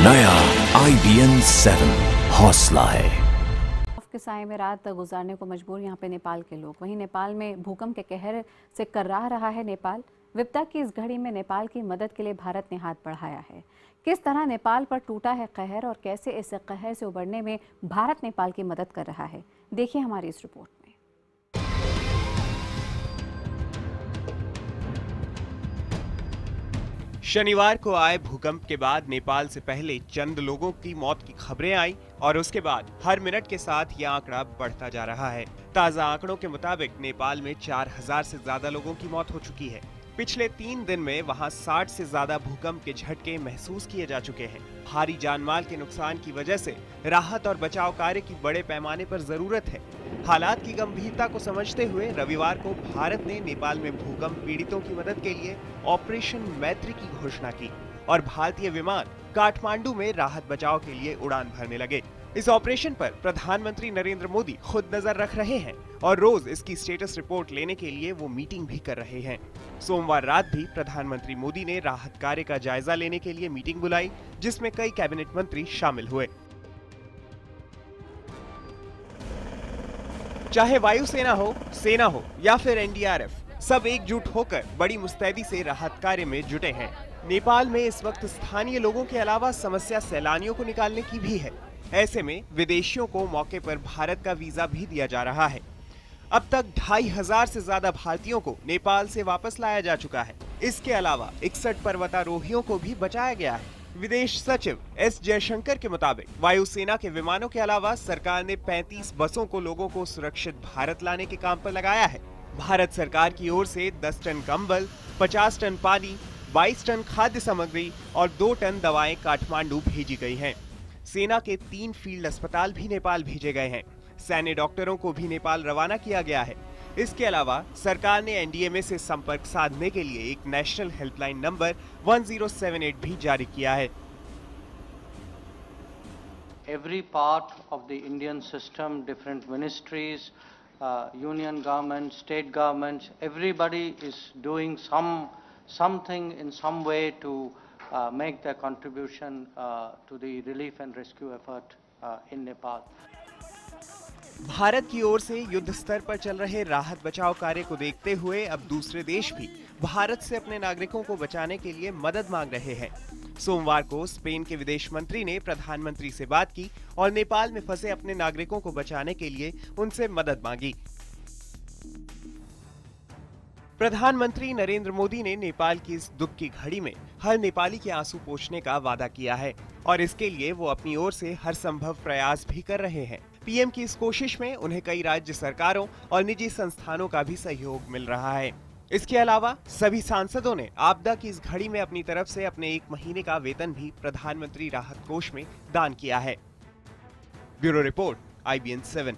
नया IBN 7 हौसला है। के साए में रात गुजारने को मजबूर यहाँ पे नेपाल के लोग। वहीं नेपाल में भूकंप के कहर से कर्राह रहा है नेपाल। विपदा की इस घड़ी में नेपाल की मदद के लिए भारत ने हाथ बढ़ाया है। किस तरह नेपाल पर टूटा है कहर और कैसे इस कहर से उबरने में भारत नेपाल की मदद कर रहा है, देखिए हमारी इस रिपोर्ट में। शनिवार को आए भूकंप के बाद नेपाल से पहले चंद लोगों की मौत की खबरें आई और उसके बाद हर मिनट के साथ यह आंकड़ा बढ़ता जा रहा है। ताजा आंकड़ों के मुताबिक नेपाल में 4000 से ज्यादा लोगों की मौत हो चुकी है। पिछले 3 दिन में वहां 60 से ज्यादा भूकंप के झटके महसूस किए जा चुके हैं। भारी जानमाल के नुकसान की वजह से राहत और बचाव कार्य की बड़े पैमाने पर जरूरत है। हालात की गंभीरता को समझते हुए रविवार को भारत ने नेपाल में भूकंप पीड़ितों की मदद के लिए ऑपरेशन मैत्री की घोषणा की और भारतीय विमान काठमांडू में राहत बचाव के लिए उड़ान भरने लगे। इस ऑपरेशन पर प्रधानमंत्री नरेंद्र मोदी खुद नजर रख रहे हैं और रोज इसकी स्टेटस रिपोर्ट लेने के लिए वो मीटिंग भी कर रहे हैं। सोमवार रात भी प्रधानमंत्री मोदी ने राहत कार्य का जायजा लेने के लिए मीटिंग बुलाई, जिसमें कई कैबिनेट मंत्री शामिल हुए। चाहे वायुसेना हो, सेना हो या फिर NDRF, सब एकजुट होकर बड़ी मुस्तैदी से राहत कार्य में जुटे हैं। नेपाल में इस वक्त स्थानीय लोगों के अलावा समस्या सैलानियों को निकालने की भी है। ऐसे में विदेशियों को मौके पर भारत का वीजा भी दिया जा रहा है। अब तक 2500 से ज्यादा भारतीयों को नेपाल से वापस लाया जा चुका है। इसके अलावा 61 पर्वतारोहियों को भी बचाया गया है। विदेश सचिव S जयशंकर के मुताबिक वायुसेना के विमानों के अलावा सरकार ने 35 बसों को लोगों को सुरक्षित भारत लाने के काम पर लगाया है। भारत सरकार की ओर से 10 टन कंबल, 50 टन पानी, 22 टन खाद्य सामग्री और 2 टन दवाएं काठमांडू भेजी गई हैं। सेना के 3 फील्ड अस्पताल भी नेपाल भेजे गए हैं। सैन्य डॉक्टरों को भी नेपाल रवाना किया गया है। इसके अलावा सरकार ने NDMA से संपर्क साधने के लिए एक नेशनल हेल्पलाइन नंबर 1078 भी जारी किया है। Every part of the Indian system, different ministries, union government, state governments, everybody is doing something in some way to make their contribution to the relief and rescue effort in Nepal. Bharat की ओर से युद्ध स्तर पर चल रहे राहत बचाव कार्य को देखते हुए अब दूसरे देश भी भारत से अपने नागरिकों को बचाने के लिए मदद मांग रहे हैं। सोमवार को स्पेन के विदेश मंत्री ने प्रधानमंत्री से बात की और नेपाल में फंसे अपने नागरिकों को बचाने के लिए उनसे मदद मांगी। प्रधानमंत्री नरेंद्र मोदी ने नेपाल की इस दुख की घड़ी में हर नेपाली के आंसू पोंछने का वादा किया है और इसके लिए वो अपनी ओर से हर संभव प्रयास भी कर रहे हैं। पीएम की इस कोशिश में उन्हें कई राज्य सरकारों और निजी संस्थानों का भी सहयोग मिल रहा है। इसके अलावा सभी सांसदों ने आपदा की इस घड़ी में अपनी तरफ से अपने 1 महीने का वेतन भी प्रधानमंत्री राहत कोष में दान किया है। Bureau report IBN 7।